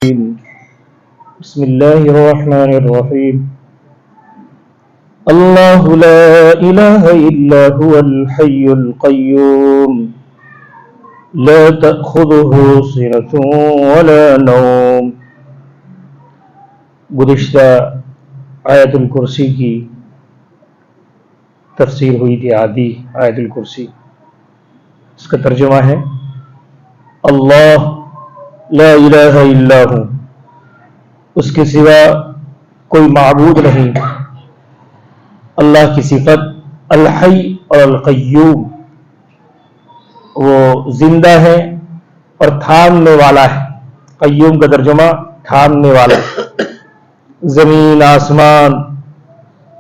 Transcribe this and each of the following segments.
بسم الله الرحمن الرحيم الله لا إله إلا هو الحي القيوم لا تأخذه سنة ولا نوم. گزشتہ آیت الکرسی کی تفسیر ہوئی تھی. آدھی آیت الکرسی، اس کا ترجمہ ہے اللہ لا الہ الا ہو، اس کے سوا کوئی معبود نہیں. اللہ کی صفت الحی اور القیوم، وہ زندہ ہے اور تھامنے والا ہے. قیوم کا ترجمہ تھامنے والا. زمین، آسمان،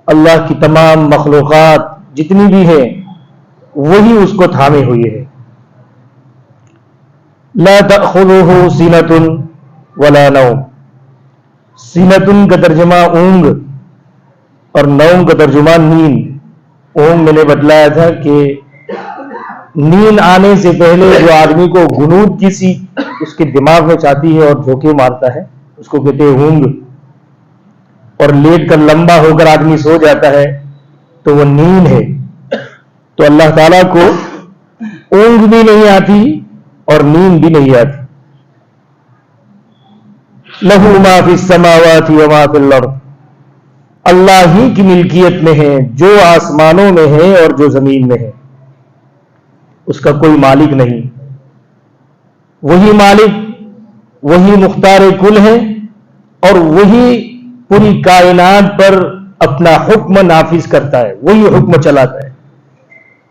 اللہ کی تمام مخلوقات جتنی بھی ہیں وہی اس کو تھامے ہوئے ہے. لا تأخذه سنة ولا نوم. سینتن کا ترجمہ اونگ اور نوم کا ترجمہ نیند. اونگ میں نے بتلایا تھا کہ نیند آنے سے پہلے جو آدمی کو غنود کسی اس کے دماغ میں چاہتی ہے اور جھونکے مارتا ہے اس کو کہتے ہیں اونگ. اور لیٹ کر لمبا ہو کر آدمی سو جاتا ہے تو وہ نیند ہے. تو اللہ تعالیٰ کو اونگ بھی نہیں آتی اور نیند بھی نہیں آتی. لَهُ مَا فِي السَّمَاوَاتِ وَمَا فِي الْأَرْضِ. اللہ ہی کی ملکیت میں ہے جو آسمانوں میں ہے اور جو زمین میں ہے. اس کا کوئی مالک نہیں. وہی مالک، وہی مختار کل ہے اور وہی پوری کائنات پر اپنا حکم نافذ کرتا ہے، وہی حکم چلاتا ہے.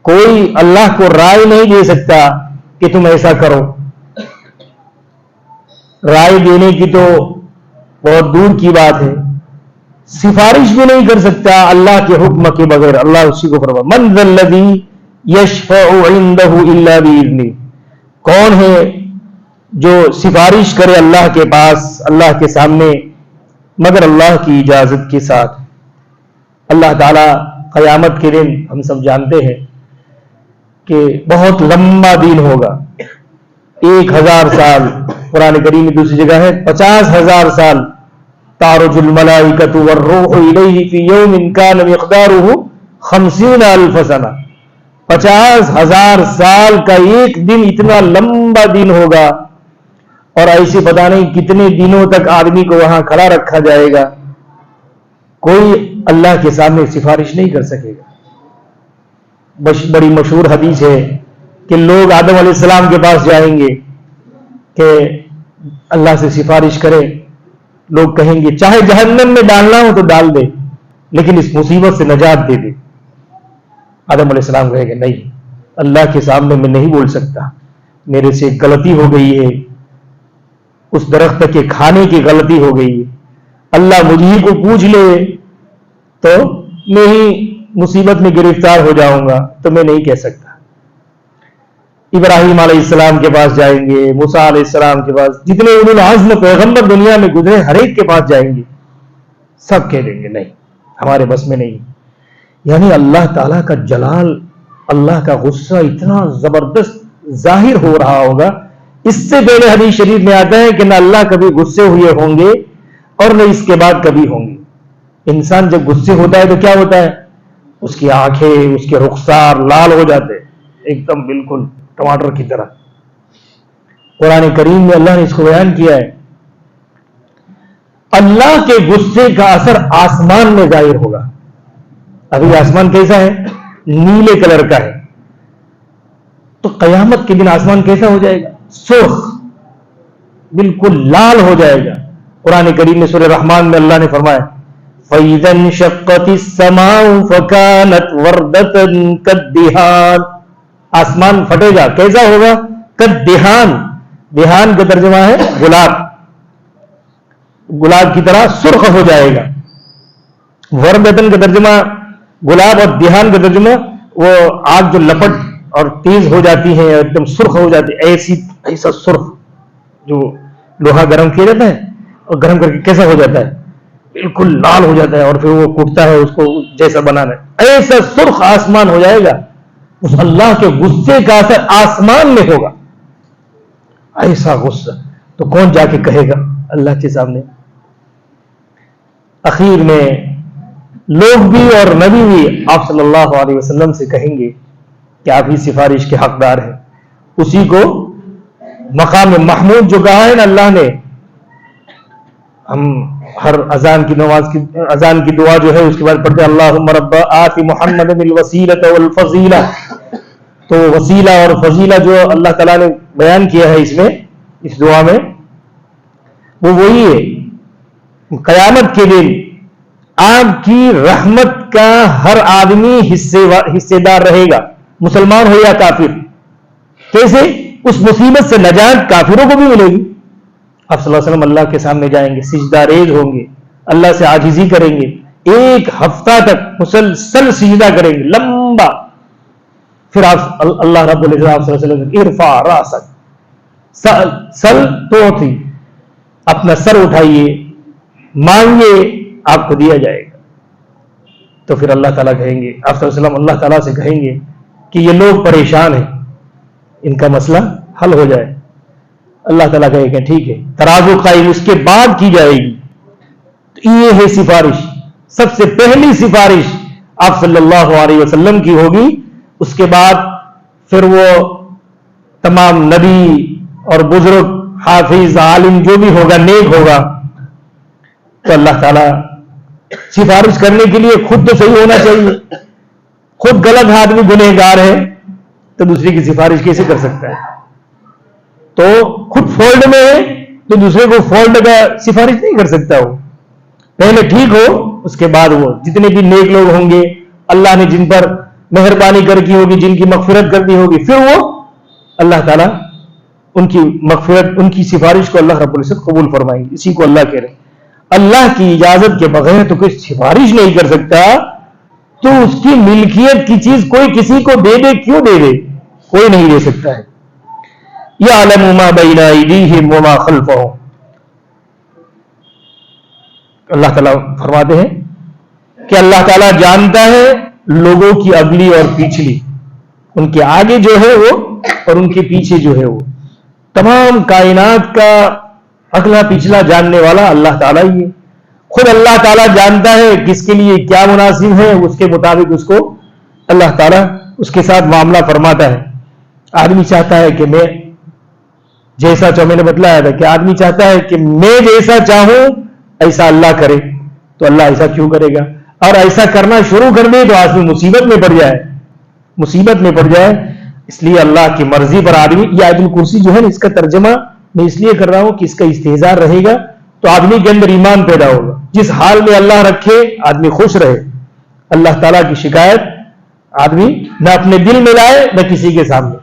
کوئی اللہ کو رائے نہیں دے سکتا کہ تم ایسا کرو. رائے دینے کی تو بہت دور کی بات ہے. سفارش بھی نہیں کر سکتا اللہ کے حکم کے بغیر. اللہ اسی کو فرماتا من ذا الذی یشفع عنده الا باذنہ. کون ہے جو سفارش کرے اللہ کے پاس، اللہ کے سامنے، مگر اللہ کی اجازت کے ساتھ. اللہ تعالی قیامت کے دن ہم سب جانتے ہیں کہ بہت لمبا دن ہوگا. 1000 سال. قرآن کریم میں دوسری جگہ ہے 50,000 سال. تعرج الملائکۃ والروح الیہ فی یوم کان مقدارہ 50,000 سنہ. 50,000 سال کا ایک دن اتنا لمبا دن ہوگا اور ایسے پتہ نہیں کتنے دنوں تک آدمی کو وہاں کھڑا رکھا جائے گا. کوئی اللہ کے سامنے سفارش نہیں کر سکے گا. بڑی مشہور حدیث ہے کہ لوگ آدم علیہ السلام کے پاس جائیں گے کہ اللہ سے سفارش کرے. لوگ کہیں گے چاہے جہنم میں ڈالنا ہو تو ڈال دے لیکن اس مصیبت سے نجات دے دے. آدم علیہ السلام کہے گا نہیں، اللہ کے سامنے میں نہیں بول سکتا، میرے سے غلطی ہو گئی ہے، اس درخت کے کھانے کی غلطی ہو گئی ہے. اللہ مجھے کو پوچھ لے تو میں ہی مصیبت میں گرفتار ہو جاؤں گا، تو میں نہیں کہہ سکتا. ابراہیم علیہ السلام کے پاس جائیں گے، موسیٰ علیہ السلام کے پاس، جتنے اولو العزم پیغمبر دنیا میں گزرے ہر ایک کے پاس جائیں گے، سب کہہ دیں گے نہیں ہمارے بس میں نہیں. یعنی اللہ تعالیٰ کا جلال، اللہ کا غصہ اتنا زبردست ظاہر ہو رہا ہوگا. اس سے پہلے حدیث شریف میں آتا ہے کہ نہ اللہ کبھی غصے ہوئے ہوں گے اور نہ اس کے بعد کبھی ہوں گے. انسان جب غصے ہوتا ہے تو کیا ہوتا ہے؟ اس کی آنکھیں، اس کے رخسار لال ہو جاتے ہیں ایک دم بالکل ٹماٹر کی طرح. قرآن کریم میں اللہ نے اس کو بیان کیا ہے. اللہ کے غصے کا اثر آسمان میں ظاہر ہوگا. ابھی آسمان کیسا ہے؟ نیلے کلر کا ہے. تو قیامت کے دن آسمان کیسا ہو جائے گا؟ سرخ، بالکل لال ہو جائے گا. قرآن کریم میں سورہ رحمان میں اللہ نے فرمایا فَإِذَا انشَقَّتِ السَّمَاءُ فَكَانَتْ وَرْدَةً كَالدِّهَانِ. آسمان پھٹے گا، کیسا ہوگا؟ کالدہان. دہان کا ترجمہ ہے گلاب. گلاب کی طرح سرخ ہو جائے گا. وردتن کا ترجمہ گلاب اور دہان کا ترجمہ وہ آگ جو لپٹ اور تیز ہو جاتی ہے ایک دم سرخ ہو جاتی ہے. ایسا سرخ جو لوہا گرم کیا جاتا ہے اور گرم کر کے کیسا ہو جاتا ہے؟ بالکل لال ہو جاتا ہے اور پھر وہ کوٹتا ہے اس کو جیسا بنانا ہے. ایسا سرخ آسمان ہو جائے گا. اس اللہ کے غصے کا اثر آسمان میں ہوگا. ایسا غصہ تو کون جا کے کہے گا اللہ کے سامنے. اخیر میں لوگ بھی اور نبی بھی آپ صلی اللہ علیہ وسلم سے کہیں گے کہ آپ ہی سفارش کے حقدار ہیں. اسی کو مقام محمود جو کہا ہے نا اللہ نے, ہم ہر اذان کی دعا جو ہے اس کے بعد پڑھتے ہیں اللہم رب آت محمد الوسیلۃ والفضیلہ. تو وسیلہ اور فضیلہ جو اللہ تعالیٰ نے بیان کیا ہے اس دعا میں, وہ وہی ہے. قیامت کے دن آپ کی رحمت کا ہر آدمی حصے دار رہے گا, مسلمان ہو یا کافر. کیسے؟ اس مصیبت سے نجات کافروں کو بھی ملے گی. آپ صلی اللہ علیہ وسلم اللہ کے سامنے جائیں گے, سجدہ ریز ہوں گے, اللہ سے عاجزی کریں گے, 1 ہفتہ تک مسلسل سجدہ کریں گے لمبا. پھر آپ اللہ رب العزت آپ صلی اللہ علیہ وسلم ارفع راسک سل توتی, اپنا سر اٹھائیے, مانگے, آپ کو دیا جائے گا. تو پھر اللہ تعالیٰ کہیں گے, آپ صلی اللہ علیہ وسلم اللہ تعالیٰ سے کہیں گے کہ یہ لوگ پریشان ہیں, ان کا مسئلہ حل ہو جائے. اللہ تعالیٰ کہے کہ ٹھیک ہے, ترازو قائم اس کے بعد کی جائے گی. تو یہ ہے سفارش. سب سے پہلی سفارش آپ صلی اللہ علیہ وسلم کی ہوگی. اس کے بعد پھر وہ تمام نبی اور بزرگ, حافظ, عالم جو بھی ہوگا, نیک ہوگا, تو اللہ تعالیٰ سفارش کرنے کے لیے خود تو صحیح ہونا چاہیے. خود غلط آدمی گنہگار ہے تو دوسرے کی سفارش کیسے کر سکتا ہے؟ تو خود فالٹ میں ہے تو دوسرے کو فالٹ کا سفارش نہیں کر سکتا. وہ پہلے ٹھیک ہو, اس کے بعد وہ جتنے بھی نیک لوگ ہوں گے, اللہ نے جن پر مہربانی کر کی ہوگی, جن کی مغفرت کر دی ہوگی, پھر وہ اللہ تعالیٰ ان کی مغفرت, ان کی سفارش کو اللہ رب العزت قبول فرمائیں گے. اسی کو اللہ کہہ رہے ہیں. اللہ کی اجازت کے بغیر تو کوئی سفارش نہیں کر سکتا. تو اس کی ملکیت کی چیز کوئی کسی کو دے دے, کیوں دے دے؟ کوئی نہیں دے سکتا ہے. یعلم ما بین ایدیہم وما خلفہم. اللہ تعالیٰ فرماتے ہیں کہ اللہ تعالیٰ جانتا ہے لوگوں کی اگلی اور پچھلی, ان کے آگے جو ہے وہ اور ان کے پیچھے جو ہے وہ. تمام کائنات کا اگلا پچھلا جاننے والا اللہ تعالیٰ ہی ہے. خود اللہ تعالیٰ جانتا ہے کس کے لیے کیا مناسب ہے, اس کے مطابق اس کو اللہ تعالیٰ اس کے ساتھ معاملہ فرماتا ہے. آدمی چاہتا ہے کہ میں جیسا چاہوں, میں نے بتلایا تھا کہ آدمی چاہتا ہے کہ میں جیسا چاہوں ایسا اللہ کرے, تو اللہ ایسا کیوں کرے گا؟ اور ایسا کرنا شروع کر دے تو آدمی مصیبت میں پڑ جائے. اس لیے اللہ کی مرضی پر آدمی, یہ آیت الکرسی جو ہے نا, اس کا ترجمہ میں اس لیے کر رہا ہوں کہ اس کا استحضار رہے گا تو آدمی کے اندر ایمان پیدا ہوگا. جس حال میں اللہ رکھے آدمی خوش رہے. اللہ تعالیٰ کی شکایت آدمی نہ اپنے دل میں لائے نہ کسی کے سامنے.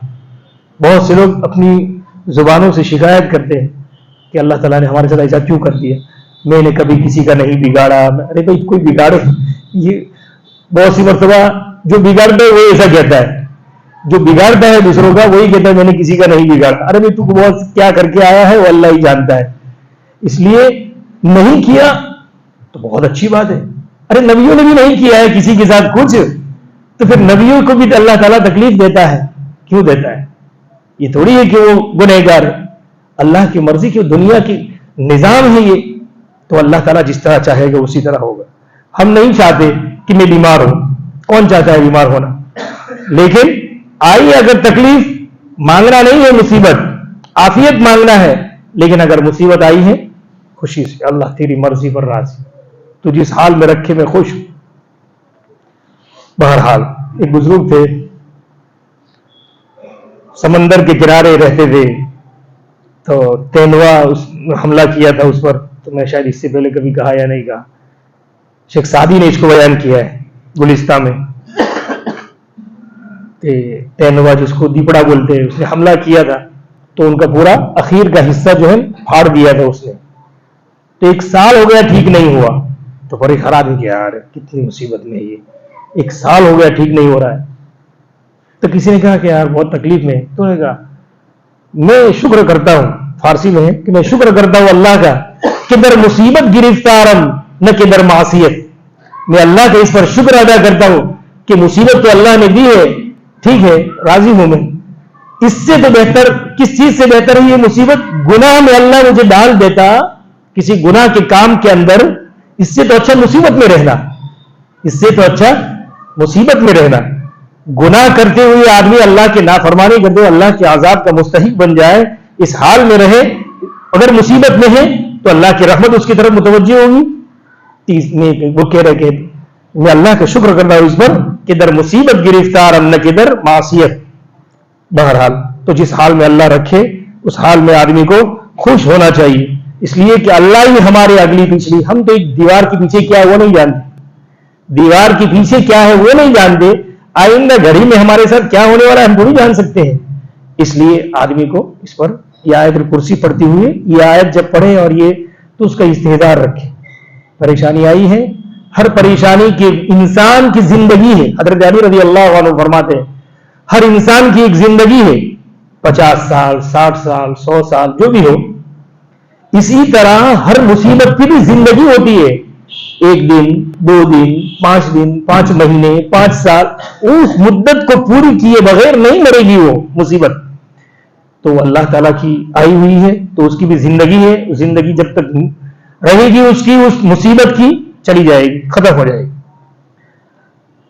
بہت سے لوگ اپنی زبانوں سے شکایت کرتے ہیں کہ اللہ تعالیٰ نے ہمارے ساتھ ایسا کیوں کر دیا, میں نے کبھی کسی کا نہیں بگاڑا. ارے بھائی کوئی بگاڑے, یہ بہت سی مرتبہ جو بگاڑتا ہے وہ ایسا کہتا ہے, جو بگاڑتا ہے دوسروں کا وہی کہتا ہے میں نے کسی کا نہیں بگاڑا. ارے بھائی تو بہت کیا کر کے آیا ہے وہ اللہ ہی جانتا ہے. اس لیے نہیں کیا تو بہت اچھی بات ہے. ارے نبیوں نے بھی نہیں کیا ہے کسی کے ساتھ کچھ, تو پھر نبیوں کو بھی اللہ تعالیٰ تکلیف دیتا ہے, کیوں دیتا ہے؟ یہ تھوڑی ہے کہ وہ گنہگار ہے. اللہ کی مرضی کی دنیا کی نظام ہے یہ, تو اللہ تعالیٰ جس طرح چاہے گا اسی طرح ہوگا. ہم نہیں چاہتے کہ میں بیمار ہوں, کون چاہتا ہے بیمار ہونا؟ لیکن آئی اگر تکلیف, مانگنا نہیں ہے مصیبت, عافیت مانگنا ہے. لیکن اگر مصیبت آئی ہے خوشی سے, اللہ تیری مرضی پر راضی, تو جس حال میں رکھے میں خوش ہوں. بہرحال ایک بزرگ تھے, سمندر کے کنارے رہتے تھے, تو تیندوا حملہ کیا تھا اس پر. تو میں شاید اس سے پہلے کبھی کہا یا نہیں کہا, شیخ سعدی نے اس کو بیان کیا ہے گلستان میں. تیندوا جس کو دیپڑا بولتے ہیں, اس نے حملہ کیا تھا تو ان کا پورا اخیر کا حصہ جو ہے پھاڑ دیا تھا اس نے. تو 1 سال ہو گیا ٹھیک نہیں ہوا. تو بڑے خراب ہی کیا, یار کتنی مصیبت میں یہ, 1 سال ہو گیا ٹھیک نہیں ہو رہا ہے. تو کسی نے کہا کہ یار بہت تکلیف میں. تو نے کہا میں شکر کرتا ہوں, فارسی میں ہے کہ میں شکر کرتا ہوں اللہ کا کہ در مصیبت گرفتارم نہ کہ در معصیت. میں اللہ کا اس پر شکر ادا کرتا ہوں کہ مصیبت تو اللہ نے دی ہے, ٹھیک ہے راضی ہوں میں. اس سے تو بہتر, کس چیز سے بہتر ہے یہ مصیبت؟ گناہ میں اللہ مجھے ڈال دیتا کسی گناہ کے کام کے اندر اس سے تو اچھا مصیبت میں رہنا، اس سے تو اچھا مصیبت میں رہنا. گناہ کرتے ہوئے آدمی اللہ کے نافرمانی کرتے ہوئے اللہ کے عذاب کا مستحق بن جائے، اس حال میں رہے. اگر مصیبت میں ہے تو اللہ کی رحمت اس کی طرف متوجہ ہوگی. وہ کہہ رہے کہ میں اللہ کا شکر کرتا ہوں اس پر کہ در مصیبت گرفتار نہ کہ در معصیت. بہرحال تو جس حال میں اللہ رکھے اس حال میں آدمی کو خوش ہونا چاہیے، اس لیے کہ اللہ ہی ہمارے اگلی پچھلی، ہم تو ایک دیوار کے پیچھے کیا ہے وہ نہیں جانتے، دیوار کے پیچھے کیا ہے وہ نہیں جانتے، آئندہ گھڑی میں ہمارے ساتھ کیا ہونے والا ہے ہم تھوڑی جان سکتے ہیں. اس لیے آدمی کو اس پر یہ آیت الکرسی پڑھتے ہوئے یہ آیت جب پڑھے اور یہ تو اس کا استحضار رکھے. پریشانی آئی ہے، ہر پریشانی کے انسان کی زندگی ہے. حضرت علی رضی اللہ عنہ فرماتے ہیں ہر انسان کی ایک زندگی ہے، 50 سال 60 سال 100 سال جو بھی ہو. اسی طرح ہر مصیبت کی بھی زندگی ہوتی ہے، 1 دن 2 دن 5 دن 5 مہینے 5 سال، اس مدت کو پوری کیے بغیر نہیں مرے گی وہ مصیبت. تو اللہ تعالیٰ کی آئی ہوئی ہے تو اس کی بھی زندگی ہے، زندگی جب تک رہے گی اس کی اس مصیبت کی چلی جائے گی، ختم ہو جائے گی.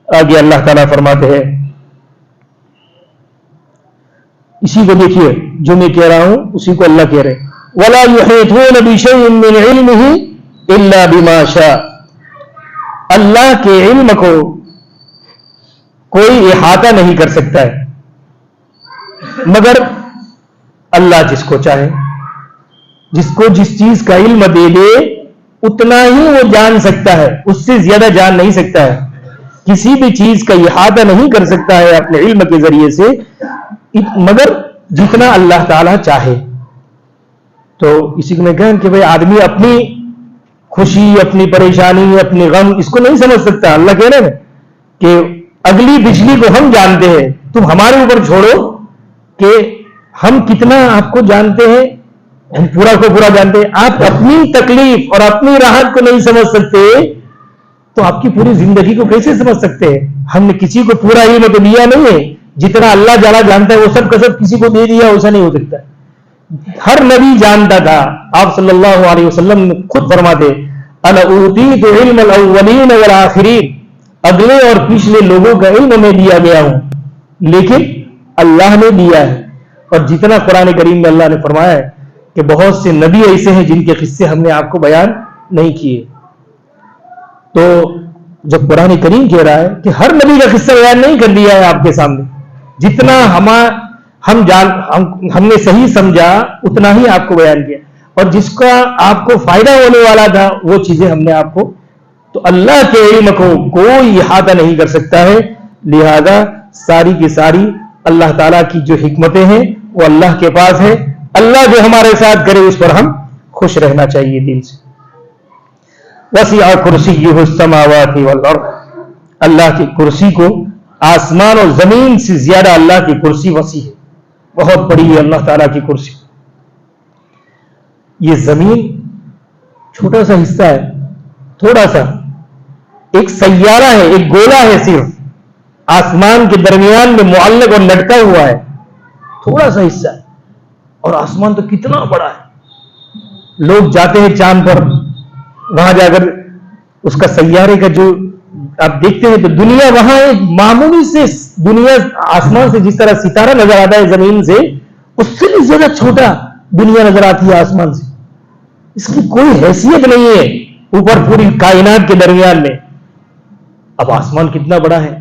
آگے اللہ تعالیٰ فرماتے ہیں، اسی کو دیکھیے جو میں کہہ رہا ہوں اسی کو اللہ کہہ رہے وَلَا يُحِيطُونَ بِشَيْءٍ مِّنْ عِلْمِهِ إِلَّا بِمَا شَاءَ. اللہ کے علم کو کوئی احاطہ نہیں کر سکتا ہے مگر اللہ جس کو چاہے. جس کو جس چیز کا علم دے دے اتنا ہی وہ جان سکتا ہے، اس سے زیادہ جان نہیں سکتا ہے. کسی بھی چیز کا احاطہ نہیں کر سکتا ہے اپنے علم کے ذریعے سے مگر جتنا اللہ تعالیٰ چاہے. تو اسی کو میں کہوں کہ بھئی آدمی اپنی خوشی اپنی پریشانی اپنی غم اس کو نہیں سمجھ سکتا. اللہ کہہ رہے ہیں کہ اگلی پچھلی کو ہم جانتے ہیں، تم ہمارے اوپر چھوڑو کہ ہم کتنا آپ کو جانتے ہیں، ہم پورا کو پورا جانتے ہیں. آپ اپنی تکلیف اور اپنی راحت کو نہیں سمجھ سکتے تو آپ کی پوری زندگی کو کیسے سمجھ سکتے ہیں؟ ہم نے کسی کو پورا علم تو دیا نہیں ہے، جتنا اللہ تعالیٰ جانتا ہے وہ سب کا سب کسی کو دے دیا ایسا نہیں ہو سکتا. ہر نبی جانتا تھا. آپ صلی اللہ علیہ وسلم خود فرماتے انا اوتیت علم الاولین والآخرین، اگلے اور پچھلے لوگوں کا علم میں دیا گیا ہوں لیکن اللہ نے دیا ہے. اور جتنا قرآن کریم میں اللہ نے فرمایا ہے کہ بہت سے نبی ایسے ہیں جن کے قصے ہم نے آپ کو بیان نہیں کیے. تو جب قرآن کریم کہہ رہا ہے کہ ہر نبی کا قصہ بیان نہیں کر دیا ہے آپ کے سامنے، جتنا ہم نے صحیح سمجھا اتنا ہی آپ کو بیان کیا، اور جس کا آپ کو فائدہ ہونے والا تھا وہ چیزیں ہم نے آپ کو. تو اللہ کے علم کو کوئی احاطہ نہیں کر سکتا ہے. لہذا ساری کی ساری اللہ تعالیٰ کی جو حکمتیں ہیں وہ اللہ کے پاس ہے. اللہ جو ہمارے ساتھ کرے اس پر ہم خوش رہنا چاہیے دل سے. وسع کرسیہ السماوات والارض، اللہ کی کرسی کو آسمان اور زمین سے زیادہ اللہ کی کرسی وسیع ہے، بہت بڑی ہے اللہ تعالیٰ کی کرسی. یہ زمین چھوٹا سا حصہ ہے، تھوڑا سا ایک سیارہ ہے، ایک گولا ہے، صرف آسمان کے درمیان میں معلق اور لٹکا ہوا ہے، تھوڑا سا حصہ ہے. اور آسمان تو کتنا بڑا ہے. لوگ جاتے ہیں چاند پر، وہاں جا کر اس کا سیارے کا جو آپ دیکھتے ہیں تو دنیا وہاں ایک معمولی سے دنیا آسمان سے جس طرح ستارہ نظر آتا ہے زمین سے، اس سے بھی زیادہ چھوٹا دنیا نظر آتی ہے آسمان سے. اس کی کوئی حیثیت نہیں ہے اوپر پوری کائنات کے درمیان میں. اب آسمان کتنا بڑا ہے،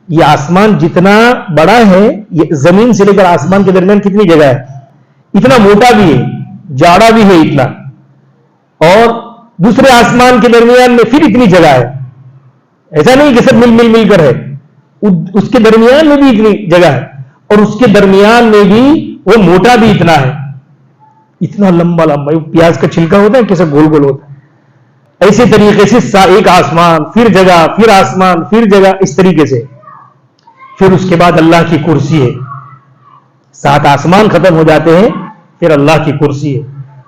یہ آسمان جتنا بڑا ہے یہ زمین سے لے کر آسمان کے درمیان کتنی جگہ ہے، اتنا موٹا بھی ہے، جاڑا بھی ہے اتنا، اور دوسرے آسمان کے درمیان میں پھر اتنی جگہ ہے. ایسا نہیں کہ سب مل کر ہے، اس کے درمیان میں بھی اتنی جگہ ہے، اور اس کے درمیان میں بھی وہ موٹا بھی اتنا ہے، اتنا لمبا لمبا. پیاز کا چھلکا ہوتا ہے کیسے گول گول ہوتا ہے، ایسے طریقے سے ایک آسمان پھر جگہ پھر آسمان پھر جگہ، اس طریقے سے. پھر اس کے بعد اللہ کی کرسی ہے، 7 آسمان ختم ہو جاتے ہیں پھر اللہ کی کرسی ہے.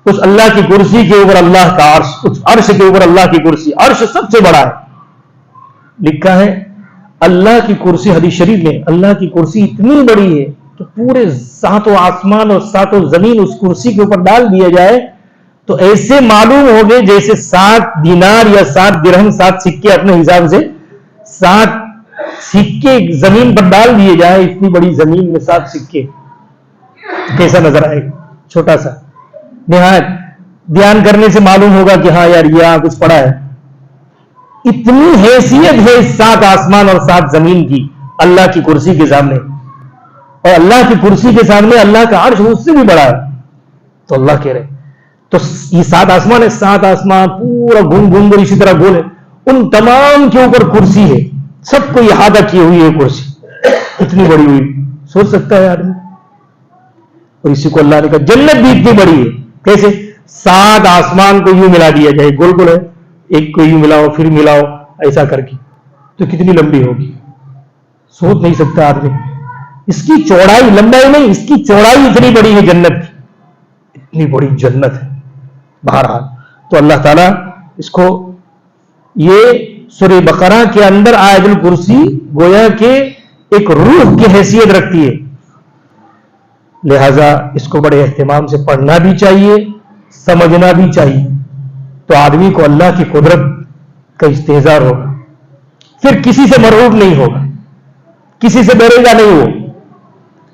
اس اللہ کی کرسی کے اوپر اللہ کا عرش، اس عرش کے اوپر اللہ کی کرسی، عرش سب سے بڑا ہے. لکھا ہے اللہ کی کرسی، حدیث شریف میں اللہ کی کرسی اتنی بڑی ہے کہ پورے 7 آسمان اور 7 زمین اس کرسی کے اوپر ڈال دیا جائے تو ایسے معلوم ہو گئے جیسے 7 دینار یا 7 درہم 7 سکے اپنے حساب سے 7 سکے زمین پر ڈال دیے جائے، اتنی بڑی زمین میں 7 سکے کیسا نظر آئے گا؟ چھوٹا سا، نہایت دھیان کرنے سے معلوم ہوگا کہ ہاں یار یہاں کچھ پڑا ہے. اتنی حیثیت ہے 7 آسمان اور 7 زمین کی اللہ کی کرسی کے سامنے، اور اللہ کی کرسی کے سامنے اللہ کا عرش اس سے بھی بڑا ہے. تو اللہ کہہ رہے تو یہ 7 آسمان ہے، 7 آسمان پورا گھوم گھوم کر اسی طرح گول ہے، ان تمام کے اوپر کرسی ہے، سب کو احاطہ کی ہوئی ہے کرسی، اتنی بڑی ہوئی. سوچ سکتا ہے آدمی؟ اور اسی کو اللہ نے کہا جنت بھی اتنی بڑی ہے. کیسے؟ 7 آسمان کو یوں ملا دیا جائے، گول گول ہے، ایک کو یوں ملاؤ پھر ملاؤ ایسا کر کے، تو کتنی لمبی ہوگی؟ سوچ نہیں سکتا آدمی. اس کی چوڑائی، لمبائی نہیں، اس کی چوڑائی اتنی بڑی ہے جنت کی، اتنی بڑی جنت ہے. بہرحال تو اللہ تعالیٰ اس کو، یہ سورہ بقرہ کے اندر آیت الکرسی گویا کہ ایک روح کی حیثیت رکھتی ہے، لہذا اس کو بڑے اہتمام سے پڑھنا بھی چاہیے، سمجھنا بھی چاہیے. تو آدمی کو اللہ کی قدرت کا استحضار ہوگا، پھر کسی سے مرعوب نہیں ہوگا، کسی سے ڈرے گا نہیں. وہ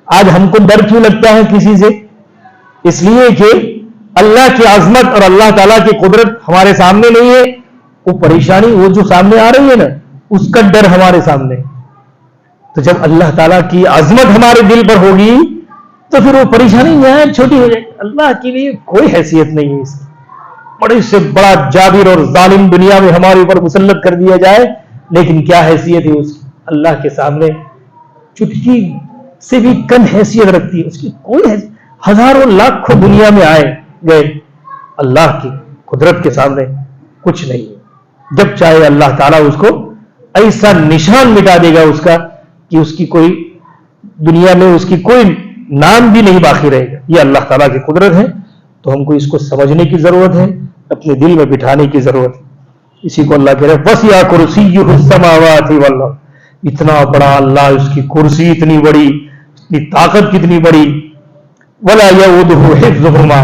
آج ہم کو ڈر کیوں لگتا ہے کسی سے؟ اس لیے کہ اللہ کی عظمت اور اللہ تعالیٰ کی قدرت ہمارے سامنے نہیں ہے. وہ پریشانی وہ جو سامنے آ رہی ہے نا، اس کا ڈر ہمارے سامنے. تو جب اللہ تعالیٰ کی عظمت ہمارے دل پر ہوگی تو پھر وہ پریشانی نہایت چھوٹی ہو جائے گی. اللہ کے لیے کوئی حیثیت نہیں ہے اس کی. بڑے سے بڑا جابر اور ظالم دنیا میں ہمارے اوپر مسلط کر دیا جائے، لیکن کیا حیثیت ہے اس کی؟ اللہ کے سامنے چٹکی سے بھی کم حیثیت رکھتی ہے اس کی. کوئی حیثیت، ہزاروں لاکھوں دنیا میں آئے گئے، اللہ کی قدرت کے سامنے کچھ نہیں ہے. جب چاہے اللہ تعالیٰ اس کو ایسا نشان مٹا دے گا اس کا کہ اس کی کوئی دنیا میں اس کی کوئی نام بھی نہیں باقی رہے گا. یہ اللہ تعالیٰ کی قدرت ہے. تو ہم کو اس کو سمجھنے کی ضرورت ہے، اپنے دل میں بٹھانے کی ضرورت ہے. اسی کو اللہ کہہ رہے ہیں وسع کرسیہ السماوات والارض. اتنا بڑا اللہ، اس کی کرسی اتنی بڑی، اس کی طاقت کتنی بڑی. ولا یؤودہ حفظہما.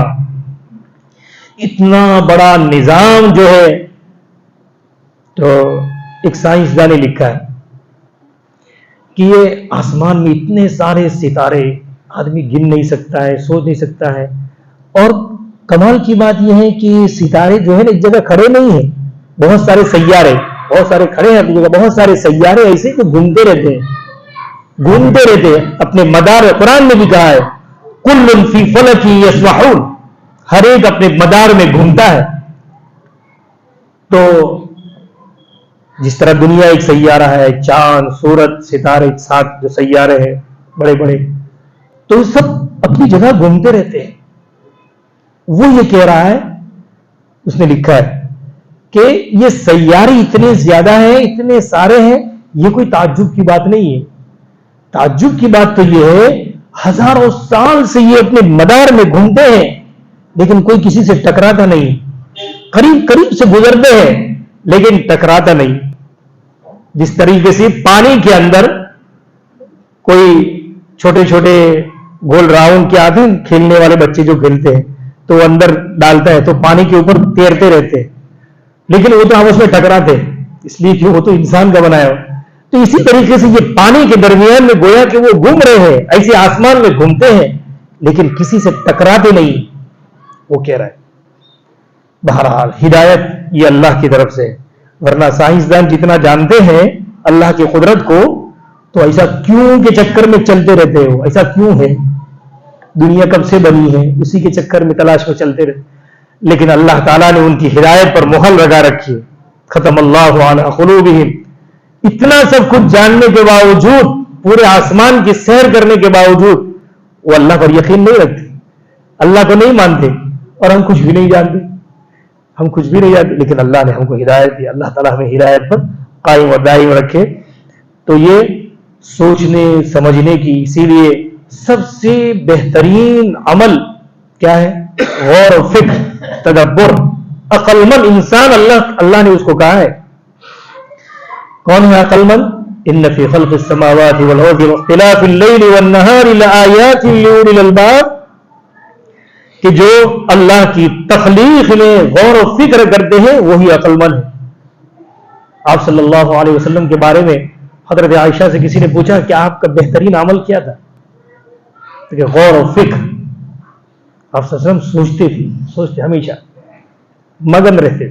اتنا بڑا نظام جو ہے، تو ایک سائنسدان نے لکھا ہے کہ یہ آسمان میں اتنے سارے ستارے آدمی گن نہیں سکتا ہے، سوچ نہیں سکتا ہے. اور کمال کی بات یہ ہے کہ ستارے جو ہے نا ایک جگہ کھڑے نہیں ہیں، بہت سارے سیارے، بہت سارے کھڑے ہیں اپنی جگہ، بہت سارے سیارے ایسے کہ گھومتے رہتے ہیں اپنے مدار. قرآن میں بھی کہا ہے کل فی فلک یسبحون، ہر ایک اپنے مدار میں گھومتا ہے. تو جس طرح دنیا ایک سیارہ ہے، چاند، سورج، ستارے، 7 جو سیارے ہیں بڑے بڑے، تو سب اپنی جگہ گھومتے رہتے ہیں. وہ یہ کہہ رہا ہے، اس نے لکھا ہے کہ یہ سیارے اتنے زیادہ ہیں، اتنے سارے ہیں، یہ کوئی تعجب کی بات نہیں ہے. تعجب کی بات تو یہ ہے ہزاروں سال سے یہ اپنے مدار میں گھومتے ہیں، لیکن کوئی کسی سے ٹکراتا نہیں. قریب سے گزرتے ہیں لیکن ٹکراتا نہیں. جس طریقے سے پانی کے اندر کوئی چھوٹے چھوٹے گول راؤنڈ کے آتے ہیں کھیلنے والے بچے جو کھیلتے ہیں، تو وہ اندر ڈالتا ہے تو پانی کے اوپر تیرتے رہتے ہیں، لیکن وہ تو آپس میں ٹکراتے ہیں، اس لیے کہ وہ تو انسان کا بنایا ہو. تو اسی طریقے سے یہ پانی کے درمیان میں گویا کہ وہ گھوم رہے ہیں، ایسے آسمان میں گھومتے ہیں لیکن کسی سے ٹکراتے نہیں. وہ کہہ رہا ہے بہرحال ہدایت یہ اللہ کی طرف سے، ورنہ سائنسدان جتنا جانتے ہیں اللہ کی قدرت کو، تو ایسا کیوں کے چکر میں چلتے رہتے ہو؟ ایسا کیوں ہے؟ دنیا کب سے بنی ہے اسی کے چکر میں تلاش میں چلتے رہتے. لیکن اللہ تعالیٰ نے ان کی ہدایت پر مہر لگا رکھی ہے. ختم اللہ علی قلوبہم. اتنا سب کچھ جاننے کے باوجود، پورے آسمان کی سیر کرنے کے باوجود وہ اللہ پر یقین نہیں رکھتے، اللہ کو نہیں مانتے. اور ہم کچھ بھی نہیں جانتے، ہم کچھ بھی نہیں جانتے، لیکن اللہ نے ہم کو ہدایت دی. اللہ تعالیٰ ہمیں ہدایت پر قائم و دائم رکھے. تو یہ سوچنے سمجھنے کی، اسی لیے سب سے بہترین عمل کیا ہے؟ غور و فکر، تدبر. عقل مند انسان اللہ نے اس کو کہا ہے. کون ہے عقل مند؟ ان فی خلق السماوات والارض واختلاف اللیل والنہار لآیات لأولی الالباب. کہ کہ جو اللہ کی تخلیق میں غور و فکر کرتے ہیں وہی عقل مند ہے. آپ صلی اللہ علیہ وسلم کے بارے میں حضرت عائشہ سے کسی نے پوچھا کہ آپ کا بہترین عمل کیا تھا؟ کہ غور و فکر. آپ صلی اللہ علیہ وسلم سوچتے ہمیشہ مگن رہتے.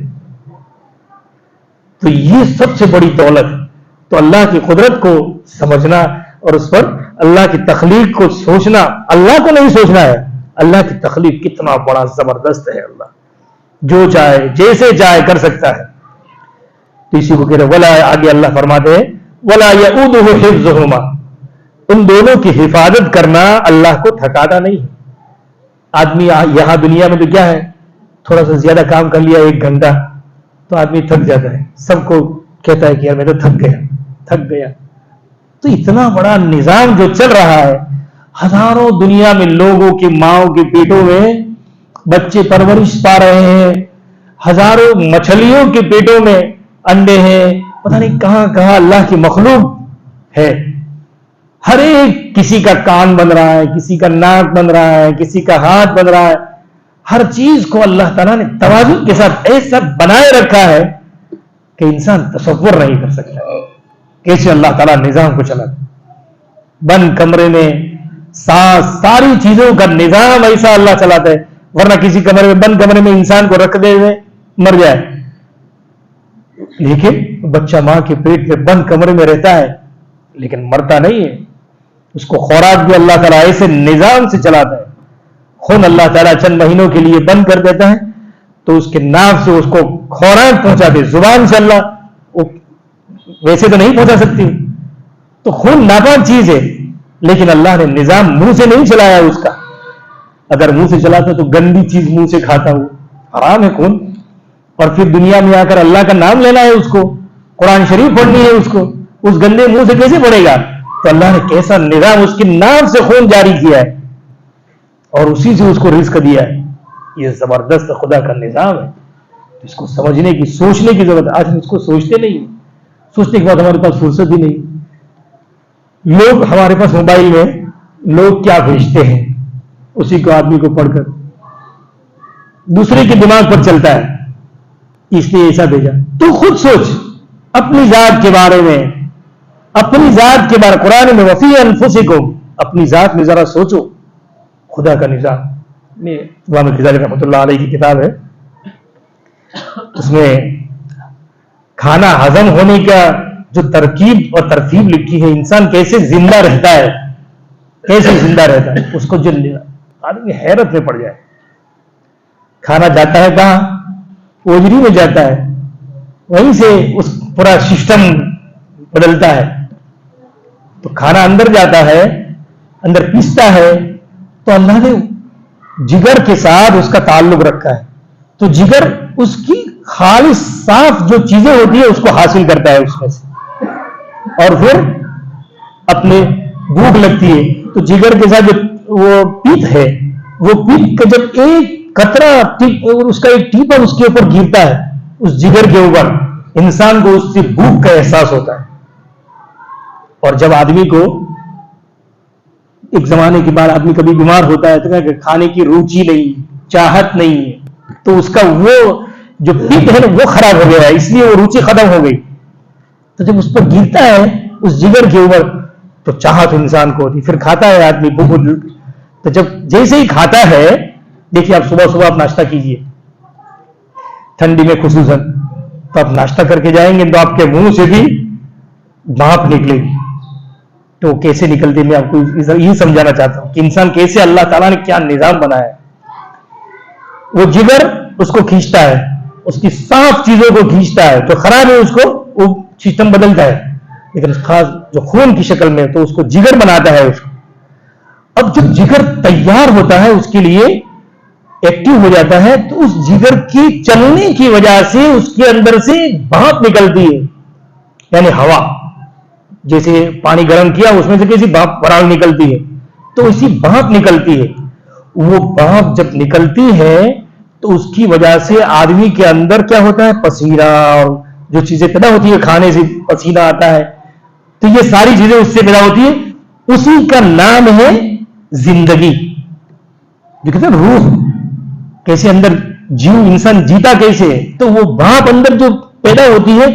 تو یہ سب سے بڑی دولت ہے. تو اللہ کی قدرت کو سمجھنا اور اس پر اللہ کی تخلیق کو سوچنا. اللہ کو نہیں سوچنا ہے، اللہ کی تخلیق کتنا بڑا زبردست ہے. اللہ جو چاہے جیسے چاہے کر سکتا ہے. تو اسی کو کہہ رہے ولا، آگے اللہ فرماتے ہیں ولا یؤودہ حفظہما، ان دونوں کی حفاظت کرنا اللہ کو تھکاتا نہیں ہے. آدمی یہاں دنیا میں تو کیا ہے، تھوڑا سا زیادہ کام کر لیا 1 گھنٹہ تو آدمی تھک جاتا ہے. سب کو کہتا ہے کہ یار میں تو تھک گیا. تو اتنا بڑا نظام جو چل رہا ہے، ہزاروں دنیا میں لوگوں کی ماؤں کے پیٹوں میں بچے پرورش پا رہے ہیں، ہزاروں مچھلیوں کے پیٹوں میں انڈے ہیں، پتہ نہیں کہاں کہاں اللہ کی مخلوق ہے. ہر ایک کسی کا کان بن رہا ہے، کسی کا ناک بن رہا ہے، کسی کا ہاتھ بن رہا ہے. ہر چیز کو اللہ تعالیٰ نے توازن کے ساتھ ایسا بنائے رکھا ہے کہ انسان تصور نہیں کر سکتا کیسے اللہ تعالیٰ نظام کو چلا. بند کمرے میں ساری چیزوں کا نظام ایسا اللہ چلاتا ہے، ورنہ کسی کمرے میں بند کمرے میں انسان کو رکھ دے ہوئے مر جائے. لیکن بچہ ماں کے پیٹ میں بند کمرے میں رہتا ہے لیکن مرتا نہیں ہے. اس کو خوراک بھی اللہ تعالیٰ ایسے نظام سے چلاتا ہے. خون اللہ تعالیٰ چند مہینوں کے لیے بند کر دیتا ہے تو اس کے ناک سے اس کو خوراک پہنچاتے. زبان سے اللہ ویسے تو نہیں پہنچا سکتی، تو خون ناپاک چیز ہے، لیکن اللہ نے نظام منہ سے نہیں چلایا اس کا. اگر منہ سے چلاتا تو گندی چیز منہ سے کھاتا ہو، حرام ہے خون. اور پھر دنیا میں آ کر اللہ کا نام لینا ہے، اس کو قرآن شریف پڑھنی ہے، اس کو اس گندے منہ سے کیسے پڑھے گا؟ تو اللہ نے کیسا نظام اس کے نام سے خون جاری کیا ہے اور اسی سے اس کو رزق دیا ہے. یہ زبردست خدا کا نظام ہے. اس کو سمجھنے کی، سوچنے کی ضرورت ہے. آج ہم اس کو سوچتے نہیں، سوچنے کے بعد ہمارے پاس فرصت ہی نہیں. لوگ ہمارے پاس موبائل میں لوگ کیا بھیجتے ہیں، اسی کو آدمی کو پڑھ کر دوسرے کے دماغ پر چلتا ہے، اس نے ایسا بھیجا. تو خود سوچ اپنی ذات کے بارے میں، اپنی ذات کے بارے قرآن میں وفی انفسکم، اپنی ذات میں ذرا سوچو خدا کا نظام. امام غزالی رحمۃ اللہ علیہ کی کتاب ہے، اس میں کھانا ہضم ہونے کا جو ترکیب اور ترتیب لکھی ہے، انسان کیسے زندہ رہتا ہے، کیسے زندہ رہتا ہے، اس کو جل آدمی حیرت میں پڑ جائے. کھانا جاتا ہے کہاں؟ اوجری میں جاتا ہے، وہیں سے اس پورا سسٹم بدلتا ہے. تو کھانا اندر جاتا ہے، اندر پیستا ہے. تو اللہ نے جگر کے ساتھ اس کا تعلق رکھا ہے. تو جگر اس کی خالص صاف جو چیزیں ہوتی ہیں اس کو حاصل کرتا ہے اس میں سے، اور پھر اپنے بھوک لگتی ہے تو جگر کے ساتھ جو وہ پیپ ہے، وہ پیپ کا جب ایک قطرہ اس کا ایک ٹیپا اس کے اوپر گرتا ہے، اس جگر کے اوپر، انسان کو اس سے بھوک کا احساس ہوتا ہے. اور جب آدمی کو ایک زمانے کے بعد آدمی کبھی بیمار ہوتا ہے تو کہ کھانے کی روچی نہیں، چاہت نہیں ہے، تو اس کا وہ جو پیپ ہے نا وہ خراب ہو گیا ہے، اس لیے وہ روچی ختم ہو گئی. تو جب اس پر گرتا ہے اس جگر کے اوپر تو چاہت انسان کو ہوتی، پھر کھاتا ہے آدمی بہت. تو جب جیسے ہی کھاتا ہے، دیکھیے آپ صبح آپ ناشتہ کیجئے ٹھنڈی میں خصوصاً، تو آپ ناشتہ کر کے جائیں گے تو آپ کے منہ سے بھی بھاپ نکلے گی. تو کیسے نکلتی، میں آپ کو یہ سمجھانا چاہتا ہوں کہ انسان کیسے اللہ تعالیٰ نے کیا نظام بنایا ہے. وہ جگر اس کو کھینچتا ہے، اس کی صاف چیزوں کو کھینچتا ہے، جو خراب ہے اس کو وہ سسٹم بدلتا ہے، لیکن خاص جو خون کی شکل میں تو اس کو جگر بناتا ہے اس کو. اب جب جگر تیار ہوتا ہے اس کے لیے ایکٹیو ہو جاتا ہے تو اس جگر کی چلنے کی وجہ سے اس کے اندر سے بھاپ نکلتی ہے، یعنی ہوا. جیسے پانی گرم کیا اس میں سے کیسی بھاپ براغ نکلتی ہے، تو اسی بھاپ نکلتی ہے. وہ بھاپ جب نکلتی ہے تو اس کی وجہ سے آدمی کے اندر کیا ہوتا ہے، پسینہ اور جو چیزیں پیدا ہوتی ہے، کھانے سے پسینہ آتا ہے، تو یہ ساری چیزیں اس سے پیدا ہوتی ہے. اسی کا نام ہے زندگی، جو کہتے ہیں روح. کیسے اندر جیو انسان جیتا کیسے ہے؟ تو وہ بھاپ اندر جو پیدا ہوتی ہے.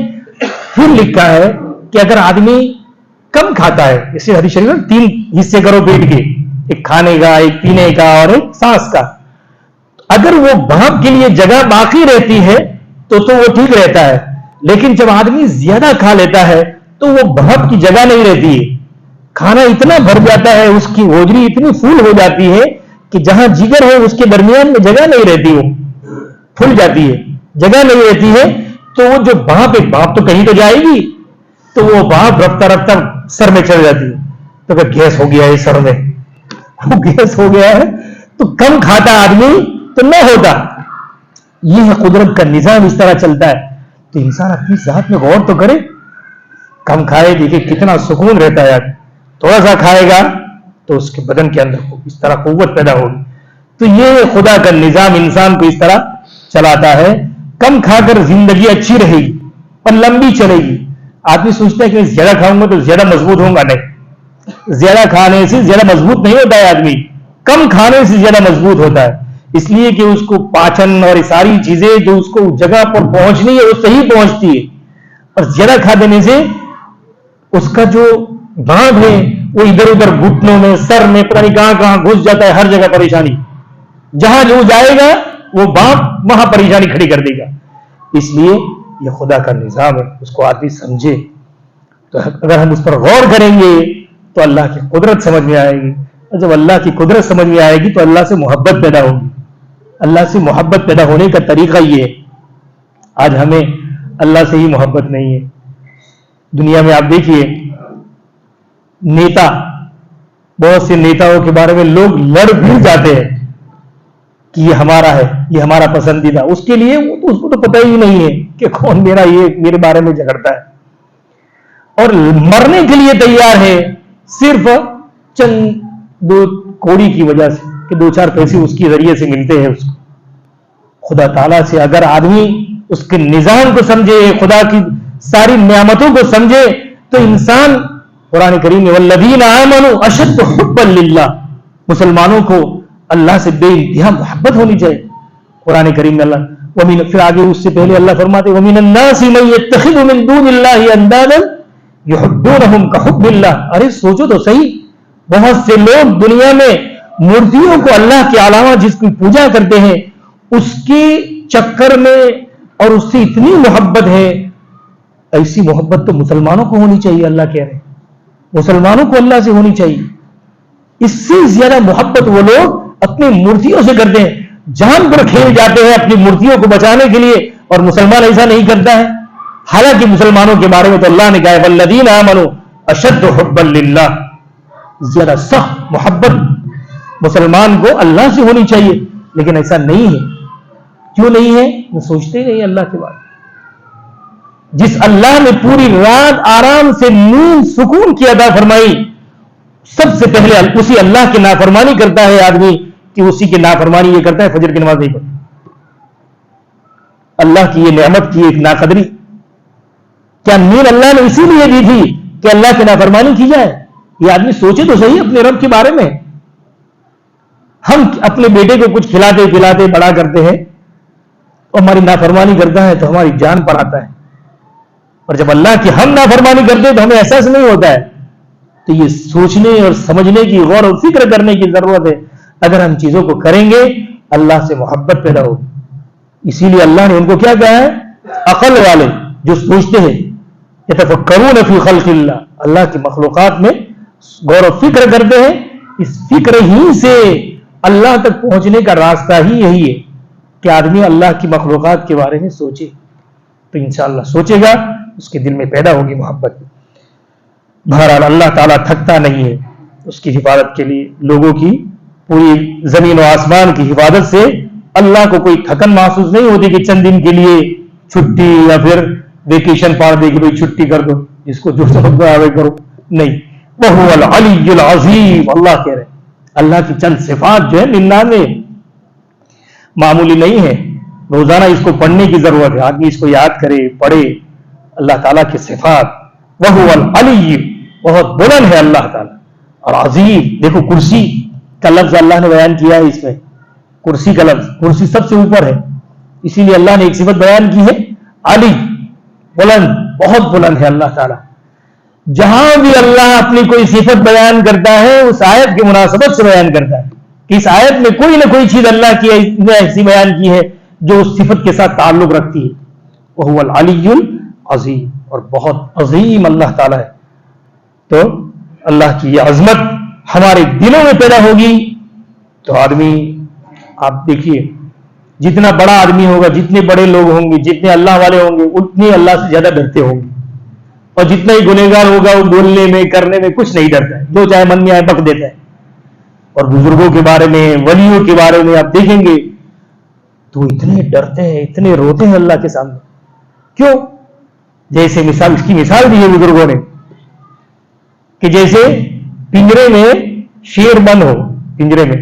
پھر لکھا ہے کہ اگر آدمی کم کھاتا ہے، جیسے حدیث شریف میں 3 حصے کرو پیٹ کے، ایک کھانے کا، ایک پینے کا اور ایک سانس کا، اگر وہ بھاپ کے لیے جگہ باقی رہتی ہے تو وہ ٹھیک رہتا ہے. لیکن جب آدمی زیادہ کھا لیتا ہے تو وہ بھاپ کی جگہ نہیں رہتی ہے، کھانا اتنا بھر جاتا ہے، اس کی ہوجری اتنی فول ہو جاتی ہے کہ جہاں جگر ہے اس کے درمیان میں جگہ نہیں رہتی، وہ پھول جاتی ہے، جگہ نہیں رہتی ہے. تو وہ جو بھاپ ہے، بھاپ تو کہیں تو جائے گی، تو وہ بھاپ رفتہ رفتہ سر میں چڑھ جاتی ہے. تو کہ گیس ہو گیا ہے سر میں، وہ گیس ہو گیا ہے. تو کم کھاتا آدمی تو نہ ہوتا. یہ ہے قدرت کا نظام، اس طرح چلتا ہے. تو انسان اپنی ذات میں غور تو کرے، کم کھائے، دیکھے کتنا سکون رہتا ہے. تھوڑا سا کھائے گا تو اس کے بدن کے اندر اس طرح قوت پیدا ہوگی. تو یہ خدا کا نظام انسان کو اس طرح چلاتا ہے. کم کھا کر زندگی اچھی رہے گی اور لمبی چلے گی. آدمی سوچتا ہے کہ زیادہ کھاؤں گا تو زیادہ مضبوط ہوں گا. نہیں، زیادہ کھانے سے زیادہ مضبوط نہیں ہوتا ہے آدمی، کم کھانے سے زیادہ مضبوط ہوتا ہے. اس لیے کہ اس کو پاچن اور ساری چیزیں جو اس کو جگہ پر پہنچنی ہے وہ صحیح پہنچتی ہے. اور زیادہ کھا دینے سے اس کا جو بھاپ ہے وہ ادھر ادھر گھٹنوں میں، سر میں، پتہ نہیں کہاں کہاں گھس جاتا ہے. ہر جگہ پریشانی، جہاں جو جائے گا وہ بھاپ وہاں پریشانی کھڑی کر دے گا. اس لیے یہ خدا کا نظام ہے، اس کو آدمی سمجھے. تو اگر ہم اس پر غور کریں گے تو اللہ کی قدرت سمجھ میں آئے گی. اور جب اللہ کی قدرت سمجھ میں آئے گی تو اللہ سے محبت پیدا ہوگی. اللہ سے محبت پیدا ہونے کا طریقہ یہ ہے. آج ہمیں اللہ سے ہی محبت نہیں ہے. دنیا میں آپ دیکھیے نیتا، بہت سے نیتاؤں کے بارے میں لوگ لڑ بھڑ جاتے ہیں کہ یہ ہمارا ہے، یہ ہمارا پسندیدہ. اس کے لیے اس کو تو پتہ ہی نہیں ہے کہ کون میرے بارے میں جھگڑتا ہے، اور مرنے کے لیے تیار ہے صرف چند 2 کوڑی کی وجہ سے کہ 2-4 پیسے اس کے ذریعے سے ملتے ہیں اس کو. خدا تعالیٰ سے اگر آدمی اس کے نظام کو سمجھے، خدا کی ساری نعمتوں کو سمجھے، تو انسان، قرآن کریم میں والذین آمنوا اشد حبا للہ، مسلمانوں کو اللہ سے بے انتہا محبت ہونی چاہیے. قرآن کریم میں اللہ پھر آگے اس سے پہلے اللہ فرماتے وَمِنَ النَّاسِ مَن يَتَّخِذُ مِن دُونِ اللَّهِ أَندَادًا يُحِبُّونَهُمْ كَحُبِّ اللَّهِ. ارے سوچو تو صحیح، بہت سے لوگ دنیا میں مورتیوں کو اللہ کے علاوہ جس کی پوجا کرتے ہیں اس کے چکر میں، اور اس سے اتنی محبت ہے. ایسی محبت تو مسلمانوں کو ہونی چاہیے. اللہ کہہ رہے ہیں مسلمانوں کو اللہ سے ہونی چاہیے. اس سے زیادہ محبت وہ لوگ اپنی مورتیوں سے کرتے ہیں، جان پر کھیل جاتے ہیں اپنی مورتیوں کو بچانے کے لیے. اور مسلمان ایسا نہیں کرتا ہے. حالانکہ مسلمانوں کے بارے میں تو اللہ نے کہا ہے والذین آمنوا اشد حبا للہ، زیادہ سخت محبت مسلمان کو اللہ سے ہونی چاہیے. لیکن ایسا نہیں ہے. کیوں نہیں ہے؟ وہ سوچتے نہیں اللہ کے بارے. جس اللہ نے پوری رات آرام سے نیند سکون کی عطا فرمائی، سب سے پہلے اسی اللہ کی نافرمانی کرتا ہے آدمی کہ اسی کی نافرمانی یہ کرتا ہے، فجر کی نماز نہیں پڑھتا. اللہ کی یہ نعمت کی ایک ناقدری. کیا نیند اللہ نے اسی لیے دی تھی کہ اللہ کی نافرمانی کی جائے؟ یہ آدمی سوچے تو صحیح اپنے رب کے بارے میں. ہم اپنے بیٹے کو کچھ کھلاتے پلاتے بڑا کرتے ہیں، اور ہماری نافرمانی کرتا ہے تو ہماری جان پر آتا ہے. اور جب اللہ کی ہم نافرمانی کرتے ہیں تو ہمیں احساس نہیں ہوتا ہے. تو یہ سوچنے اور سمجھنے کی، غور و فکر کرنے کی ضرورت ہے. اگر ہم چیزوں کو کریں گے اللہ سے محبت پیدا ہوگی. اسی لیے اللہ نے ان کو کیا کہا ہے؟ عقل والے جو سوچتے ہیں، یتفکرون فی خلق اللہ، اللہ کی مخلوقات میں غور و فکر کرتے ہیں. اس فکر ہی سے اللہ تک پہنچنے کا راستہ ہی یہی ہے کہ آدمی اللہ کی مخلوقات کے بارے میں سوچے. تو انشاءاللہ سوچے گا، اس کے دل میں پیدا ہوگی محبت. بہرحال اللہ تعالیٰ تھکتا نہیں ہے. اس کی حفاظت کے لیے لوگوں کی پوری زمین و آسمان کی حفاظت سے اللہ کو کوئی تھکن محسوس نہیں ہوتی کہ چند دن کے لیے چھٹی یا پھر ویکیشن پار دے کہ بھائی چھٹی کر دو، جس کو جو سمجھ آئے کرو. نہیں، وَهُوَ الْعَلِيُّ الْعَظِيمُ. اللہ کہہ رہے ہیں اللہ کی چند صفات جو ہے 99 معمولی نہیں ہے. روزانہ اس کو پڑھنے کی ضرورت ہے. آدمی اس کو یاد کرے، پڑھے. اللہ تعالیٰ کی صفات. وَهُوَ الْعَلِيُّ، بہت بلند ہے اللہ تعالیٰ. اور عظیم، دیکھو کرسی کا لفظ اللہ نے بیان کیا ہے اس میں. کرسی کا لفظ، کرسی سب سے اوپر ہے، اسی لیے اللہ نے ایک صفت بیان کی ہے علی، بلند، بہت بلند ہے اللہ تعالیٰ. جہاں بھی اللہ اپنی کوئی صفت بیان کرتا ہے اس آیت کی مناسبت سے بیان کرتا ہے کہ اس آیت میں کوئی نہ کوئی چیز اللہ کی ایسی بیان کی ہے جو اس صفت کے ساتھ تعلق رکھتی ہے. وہو العلی العظیم، اور بہت عظیم اللہ تعالیٰ ہے. تو اللہ کی یہ عظمت ہمارے دلوں میں پیدا ہوگی تو آدمی، آپ دیکھیے جتنا بڑا آدمی ہوگا، جتنے بڑے لوگ ہوں گے، جتنے اللہ والے ہوں گے، اتنے اللہ سے زیادہ ڈرتے ہوں گے. اور جتنا ہی گنہگار ہوگا وہ بولنے میں کرنے میں کچھ نہیں ڈرتا ہے، جو چاہے من میں آئے بک دیتا ہے. اور بزرگوں کے بارے میں، ولیوں کے بارے میں آپ دیکھیں گے تو اتنے ڈرتے ہیں، اتنے روتے ہیں اللہ کے سامنے. کیوں؟ جیسے مثال، اس کی مثال دی ہے بزرگوں نے کہ جیسے پنجرے میں شیر بند ہو، پنجرے میں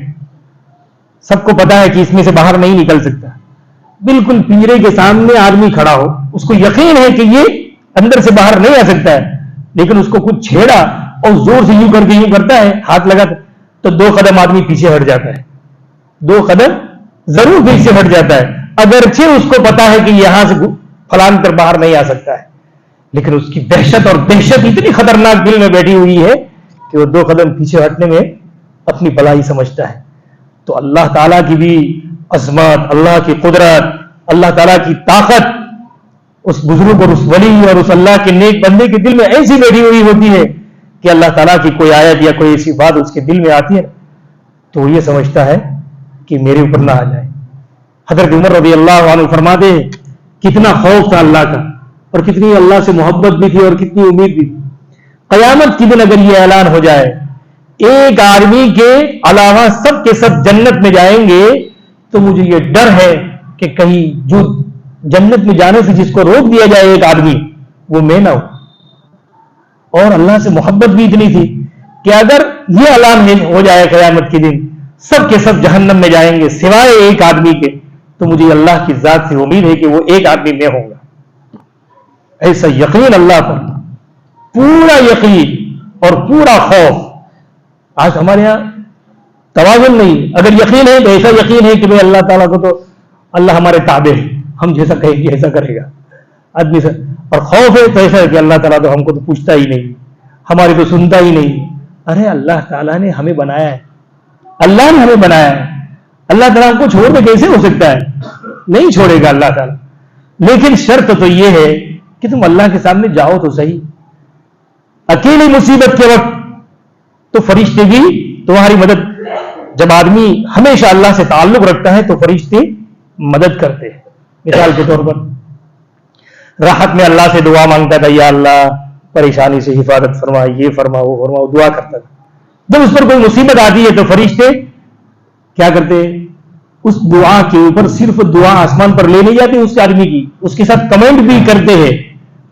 سب کو پتا ہے کہ اس میں سے باہر نہیں نکل سکتا، بالکل پنجرے کے سامنے آدمی کھڑا ہو، اس کو یقین ہے کہ یہ اندر سے باہر نہیں آ سکتا ہے، لیکن اس کو کچھ چھیڑا اور زور سے یوں کر کے یوں کرتا ہے، ہاتھ لگا تو 2 قدم آدمی پیچھے ہٹ جاتا ہے، 2 قدم ضرور پیچھے ہٹ جاتا ہے، اگرچہ اس کو پتا ہے کہ یہاں سے پھلان کر باہر نہیں آ سکتا ہے، لیکن اس کی دہشت اور دہشت اتنی خطرناک دل میں بیٹھی ہوئی ہے کہ وہ 2 قدم پیچھے ہٹنے میں اپنی بھلائی سمجھتا ہے. تو اللہ تعالیٰ کی بھی عظمت، اللہ کی قدرت، اللہ تعالیٰ کی طاقت اس بزرگ اور اس ولی اور اس اللہ کے نیک بندے کے دل میں ایسی بیٹھی ہوئی ہوتی ہے کہ اللہ تعالیٰ کی کوئی آیت یا کوئی ایسی بات اس کے دل میں آتی ہے تو وہ یہ سمجھتا ہے کہ میرے اوپر نہ آ جائے. حضرت عمر رضی اللہ عنہ فرماتے ہیں کتنا خوف تھا اللہ کا، اور کتنی اللہ سے محبت بھی تھی اور کتنی امید بھی. قیامت کے دن اگر یہ اعلان ہو جائے ایک آدمی کے علاوہ سب کے سب جنت میں جائیں گے تو مجھے یہ ڈر ہے کہ کہیں جو جنت میں جانے سے جس کو روک دیا جائے ایک آدمی وہ میں نہ ہو. اور اللہ سے محبت بھی اتنی تھی کہ اگر یہ اعلان ہو جائے قیامت کے دن سب کے سب جہنم میں جائیں گے سوائے ایک آدمی کے، تو مجھے اللہ کی ذات سے امید ہے کہ وہ ایک آدمی میں ہوں گا. ایسا یقین اللہ پر، پورا یقین اور پورا خوف. آج ہمارے یہاں توازن نہیں. اگر یقین ہے تو ایسا یقین ہے کہ بھائی اللہ تعالیٰ کو تو اللہ ہمارے تابع ہے، ہم جیسا کہیں گے ایسا کرے گا آدمی سے. اور خوف ہے تو ایسا ہے کہ اللہ تعالیٰ تو ہم کو تو پوچھتا ہی نہیں، ہماری تو سنتا ہی نہیں. ارے اللہ تعالیٰ نے ہمیں بنایا ہے، اللہ نے ہمیں بنایا ہے، اللہ تعالیٰ کو چھوڑ کے کیسے ہو سکتا ہے؟ نہیں چھوڑے گا اللہ تعالیٰ. لیکن شرط تو یہ ہے کہ تم اللہ کے سامنے جاؤ تو صحیح. اکیلی مصیبت کے وقت تو فرشتے بھی تمہاری مدد، جب آدمی ہمیشہ اللہ سے تعلق رکھتا ہے تو فرشتے مدد کرتے ہیں. مثال کے طور پر راحت میں اللہ سے دعا مانگتا تھا، یا اللہ پریشانی سے حفاظت فرما، یہ فرما وہ فرما، دعا کرتا تھا. جب اس پر کوئی مصیبت آتی ہے تو فرشتے کیا کرتے ہیں؟ اس دعا کے اوپر صرف دعا آسمان پر لے نہیں جاتے اس آدمی کی، اس کے ساتھ کمنٹ بھی کرتے ہیں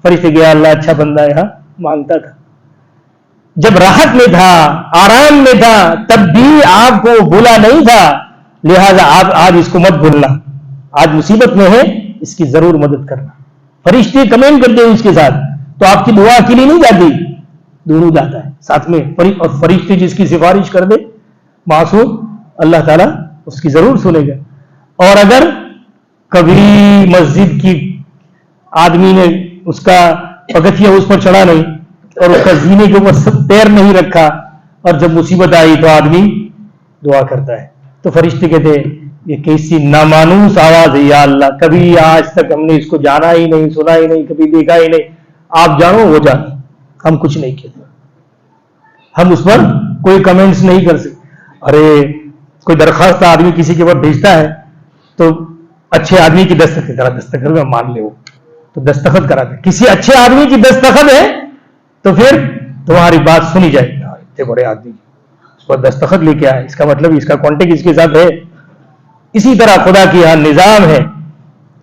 فرشتے کہ اللہ اچھا بندہ ہے، ہاں مانگتا تھا. جب راحت میں تھا، آرام میں تھا، تب بھی آپ کو بھولا نہیں تھا، لہذا آپ آج اس کو مت بھولنا. آج مصیبت میں ہے، اس کی ضرور مدد کرنا. فرشتے کمنٹ کرتے ہیں اس کے ساتھ، تو آپ کی دعا اکیلی نہیں جاتی، دونوں جاتا ہے ساتھ میں. اور فرشتے جس کی سفارش کر دے معصوم، اللہ تعالیٰ اس کی ضرور سنے گا. اور اگر کبھی مسجد کی آدمی نے اس کا پگتھیا اس پر چڑھا نہیں اور اس کا زینے کے اوپر پیر نہیں رکھا، اور جب مصیبت آئی تو آدمی دعا کرتا ہے تو فرشتے کہتے ہیں یہ کیسی نامانوس آواز ہے یا اللہ، کبھی آج تک ہم نے اس کو جانا ہی نہیں، سنا ہی نہیں، کبھی دیکھا ہی نہیں. آپ جانو وہ جانے، ہم کچھ نہیں کہتے، ہم اس پر کوئی کمنٹس نہیں کر سکتے. ارے کوئی درخواست آدمی کسی کے اوپر بھیجتا ہے تو اچھے آدمی کی دستخط میں مان لے، وہ تو دستخط کراتے. کسی اچھے آدمی کی دستخط ہے تو پھر تمہاری بات سنی جائے گی. اتنے بڑے آدمی اس پر دستخط لے کے آئے، اس کا مطلب اس کا کانٹیکٹ اس کے ساتھ ہے. اسی طرح خدا کی یہاں نظام ہے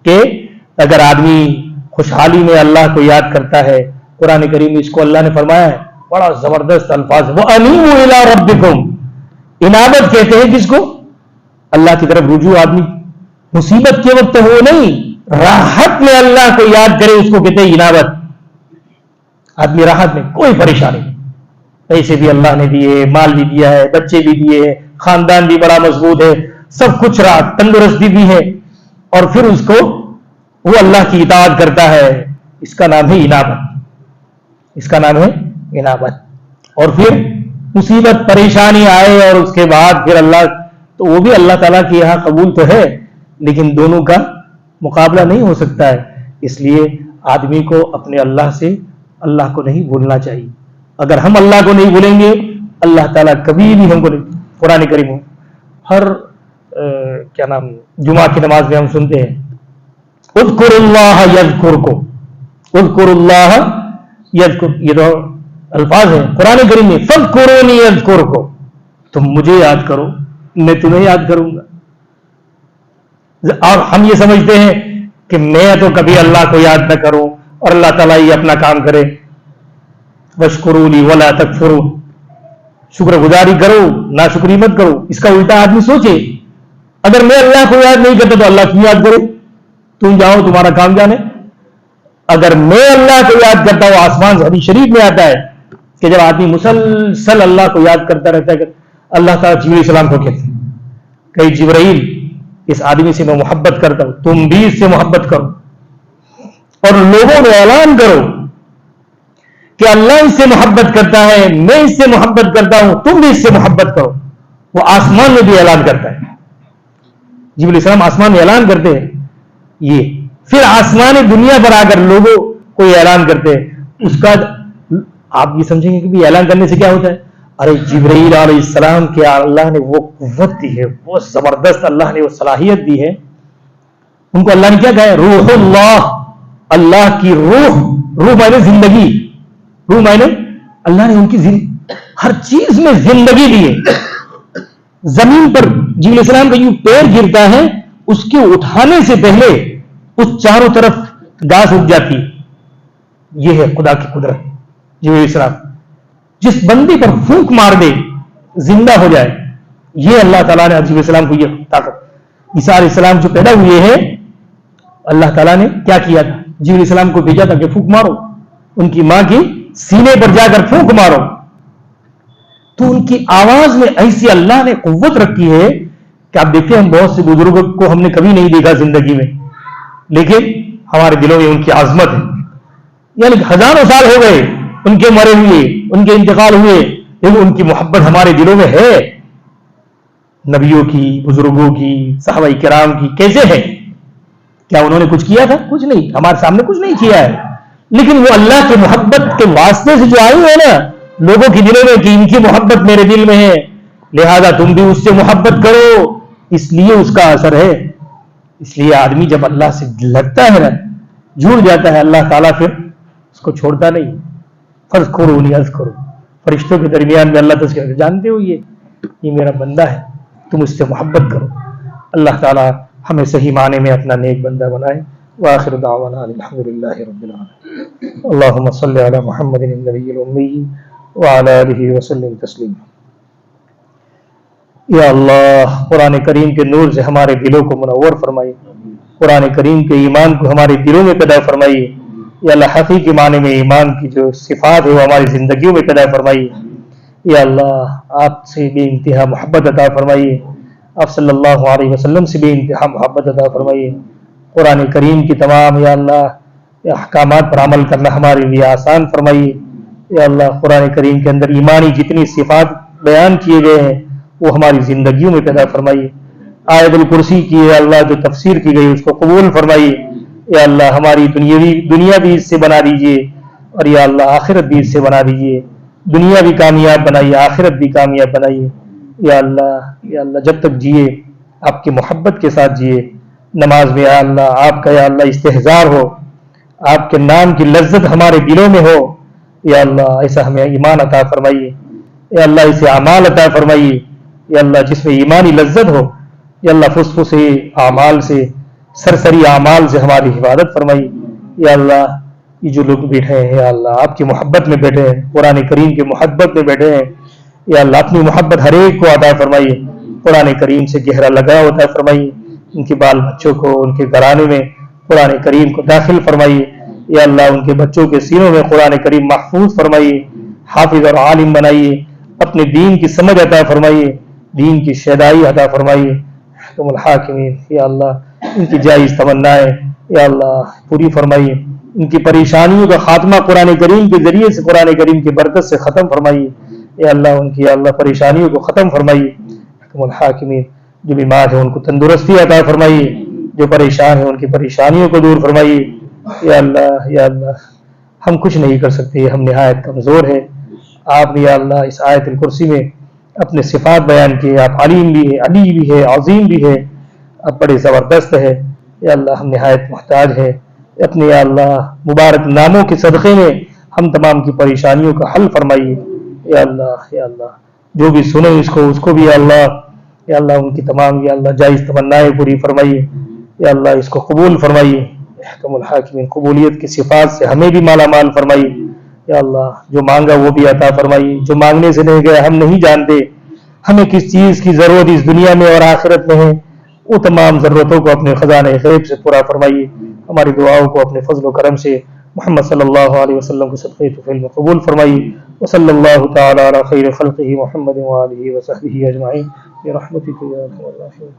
کہ اگر آدمی خوشحالی میں اللہ کو یاد کرتا ہے، قرآن کریم میں اس کو اللہ نے فرمایا ہے، بڑا زبردست الفاظ، وَأَنِيبُوا إِلَىٰ رَبِّكُمْ. انابت کہتے ہیں جس کو اللہ کی طرف رجوع. آدمی مصیبت کے وقت وہ نہیں، راحت میں اللہ کو یاد کرے اس کو کہتے ہیں انابت. آدمی راحت میں کوئی پریشانی نہیں، پیسے بھی اللہ نے دیے، مال بھی دیا ہے، بچے بھی دیے ہیں، خاندان بھی بڑا مضبوط ہے، سب کچھ رہا، تندرستی بھی ہے، اور پھر اس کو وہ اللہ کی اطاعت کرتا ہے، اس کا نام ہے انابت، اس کا نام ہے انابت۔ اور پھر مصیبت پریشانی آئے اور اس کے بعد پھر اللہ، تو وہ بھی اللہ تعالیٰ کے یہاں قبول تو ہے، لیکن دونوں کا مقابلہ نہیں ہو سکتا ہے۔ اس لیے آدمی کو اپنے اللہ سے اللہ کو نہیں بھولنا چاہیے۔ اگر ہم اللہ کو نہیں بھولیں گے، اللہ تعالیٰ کبھی بھی ہم کو نہیں۔ قرآن کریم ہر کیا نام جمعہ کی نماز میں ہم سنتے ہیں، اذکر اللہ یذکرکم، اذکر اللہ یذکر، یہ تو الفاظ ہیں قرآن کریم میں، فاذکرونی اذکرکم، تم مجھے یاد کرو میں تمہیں یاد کروں گا۔ اور ہم یہ سمجھتے ہیں کہ میں تو کبھی اللہ کو یاد نہ کروں اور اللہ تعالیٰ یہ اپنا کام کرے، واشکروا لی ولا تکفرون، شکر گزاری کرو نہ شکری مت کرو۔ اس کا الٹا آدمی سوچے، اگر میں اللہ کو یاد نہیں کرتا تو اللہ کیوں یاد کرے؟ تم جاؤ تمہارا کام جانے۔ اگر میں اللہ کو یاد کرتا ہوں، آسمان سے حدیث شریف میں آتا ہے کہ جب آدمی مسلسل اللہ کو یاد کرتا رہتا ہے، اللہ تعالیٰ جبرائیل السلام کو کہتے ہیں کہ جبرائیل اس آدمی سے میں محبت کرتا ہوں، تم بھی اس سے محبت کرو اور لوگوں میں اعلان کرو کہ اللہ اس سے محبت کرتا ہے، میں اس سے محبت کرتا ہوں، تم بھی اس سے محبت کرو۔ وہ آسمان میں بھی اعلان کرتا ہے، جبرائیل السلام آسمان میں اعلان کرتے ہیں یہ، پھر آسمان دنیا پر آ کر لوگوں کو یہ اعلان کرتے ہیں۔ اس کا آپ یہ سمجھیں گے کہ بھی اعلان کرنے سے کیا ہوتا ہے؟ ارے جبرائیل علیہ السلام کے اللہ نے وہ قوت دی ہے، وہ زبردست اللہ نے وہ صلاحیت دی ہے، ان کو اللہ نے کیا کہا ہے؟ روح اللہ، اللہ کی روح، روح معنی زندگی، روح معنی اللہ نے ان کی ہر چیز میں زندگی دی ہے۔ زمین پر جبرائیل السلام کا یوں پیر گرتا ہے، اس کے اٹھانے سے پہلے اس چاروں طرف گھاس اگ جاتی ہے۔ یہ ہے خدا کی قدرت۔ جبرائیل السلام جس بندے پر پھونک مار دے زندہ ہو جائے، یہ اللہ تعالیٰ نے جبرائیل السلام کو یہ طاقت۔ عیسیٰ علیہ السلام جو پیدا ہوئے ہیں، اللہ تعالیٰ نے کیا کیا تھا؟ جبرائیل السلام کو بھیجا تھا کہ پھونک مارو، ان کی ماں کے سینے پر جا کر پھونک مارو، تو ان کی آواز میں ایسی اللہ نے قوت رکھی ہے کہ آپ دیکھتے ہیں ہم بہت سے بزرگوں کو ہم نے کبھی نہیں دیکھا زندگی میں، لیکن ہمارے دلوں میں ان کی عظمت ہے۔ یعنی ہزاروں سال ہو گئے ان کے مرے ہوئے، ان کے انتقال ہوئے، لیکن ان کی محبت ہمارے دلوں میں ہے۔ نبیوں کی، بزرگوں کی، صحابہ کرام کی کیسے ہے؟ کیا انہوں نے کچھ کیا تھا؟ کچھ نہیں، ہمارے سامنے کچھ نہیں کیا ہے، لیکن وہ اللہ کی محبت کے واسطے سے جو آئی ہے نا لوگوں کے دلوں میں کہ ان کی محبت میرے دل میں ہے، لہذا تم بھی اس سے محبت کرو، اس لیے اس کا اثر ہے۔ اس لیے آدمی جب اللہ سے لگتا ہے نا، جڑ جاتا ہے، اللہ تعالیٰ پھر اس کو چھوڑتا نہیں۔ فرض کرو نہیں عرض کرو، فرشتوں کے درمیان میں اللہ تذکرہ، جانتے ہو یہ میرا بندہ ہے، تم اس سے محبت کرو۔ اللہ تعالیٰ ہمیں صحیح معنی میں اپنا نیک بندہ بنائے۔ وآخر دعوانا الحمدللہ رب العالمین۔ اللہم صلی علی محمد النبی الامی وعلی آلہ وسلم تسلیما۔ یا اللہ قرآن کریم کے نور سے ہمارے دلوں کو منور فرمائیے، قرآن کریم کے ایمان کو ہمارے دلوں میں پیدا فرمائیے۔ یا اللہ حقیقی معنی میں ایمان کی جو صفات ہے وہ ہماری زندگیوں میں پیدا فرمائیے۔ یا اللہ آپ سے بے انتہا محبت عطا فرمائیے، آپ صلی اللہ علیہ وسلم سے بے انتہا محبت عطا فرمائیے۔ قرآن کریم کی تمام یا اللہ احکامات پر عمل کرنا ہمارے لیے آسان فرمائیے۔ یا اللہ قرآن کریم کے اندر ایمانی جتنی صفات بیان کیے گئے ہیں وہ ہماری زندگیوں میں پیدا فرمائیے۔ آیت الکرسی کی یا اللہ جو تفسیر کی گئی اس کو قبول فرمائیے۔ یا اللہ ہماری دنیا بھی اس سے بنا دیجیے، اور یا اللہ آخرت بھی اس سے بنا دیجیے، دنیا بھی کامیاب بنائیے، آخرت بھی کامیاب بنائیے۔ یا اللہ جب تک جیے آپ کی محبت کے ساتھ جیے، نماز میں یا اللہ آپ کا یا اللہ استحضار ہو، آپ کے نام کی لذت ہمارے دلوں میں ہو۔ یا اللہ ایسا ہمیں ایمان عطا فرمائیے، یا اللہ اسے اعمال عطا فرمائیے، یا اللہ جس میں ایمانی لذت ہو، یا اللہ فسفسی اعمال سے، سرسری اعمال سے ہماری حفاظت فرمائیے۔ یا اللہ یہ جو لوگ بیٹھے ہیں یا اللہ آپ کی محبت میں بیٹھے ہیں، قرآن کریم کی محبت میں بیٹھے ہیں، یا اللہ اپنی محبت ہر ایک کو عطا فرمائیے، قرآن کریم سے گہرا لگاؤ عطا فرمائیے، ان کے بال بچوں کو ان کے گھرانے میں قرآن کریم کو داخل فرمائیے۔ یا اللہ ان کے بچوں کے سینوں میں قرآن کریم محفوظ فرمائیے، حافظ اور عالم بنائیے، اپنے دین کی سمجھ عطا فرمائیے، دین کی شیدائی عطا فرمائیے، احکم الحاکمین. یا اللہ ان کی جائز تمنائیں یا اللہ پوری فرمائیے. ان کی پریشانیوں کا خاتمہ قرآن کریم کے ذریعے سے قرآن کریم کی برکت سے ختم فرمائیے. یا اللہ ان کی یا اللہ پریشانیوں کو ختم فرمائیے. احکم الحاکمین. جو بیمار ہیں ان کو تندرستی عطا فرمائیے. جو پریشان ہیں ان کی پریشانیوں کو دور فرمائیے. یا اللہ یا اللہ ہم کچھ نہیں کر سکتے, ہم نہایت کمزور ہیں. آپ نے یا اللہ اس آیت الکرسی میں اپنے صفات بیان کیے. آپ علیم بھی ہے, علی بھی ہے, عظیم بھی ہے, آپ بڑے زبردست ہے. یا اللہ ہم نہایت محتاج ہیں. اپنے یا اللہ مبارک ناموں کے صدقے میں ہم تمام کی پریشانیوں کا حل فرمائیے. یا اللہ جو بھی سنے اس کو بھی یا اللہ ان کی تمام یا اللہ جائز تمنائیں پوری فرمائیے. یا اللہ اس کو قبول فرمائیے. احکم الحاکمین. قبولیت کی صفات سے ہمیں بھی مالا مال فرمائیے. یا اللہ جو مانگا وہ بھی عطا فرمائیے. جو مانگنے سے نہیں گیا ہم نہیں جانتے ہمیں کس چیز کی ضرورت اس دنیا میں اور آخرت میں ہے, وہ تمام ضرورتوں کو اپنے خزانہ غیب سے پورا فرمائیے. ہماری دعاؤں کو اپنے فضل و کرم سے محمد صلی اللہ علیہ وسلم کے صدقے طفیل میں قبول فرمائیے. وصلی اللہ تعالی علی خیر خلقہ محمد وآلہ وصحبہ اجمعین برحمتک یا ارحم الراحمین.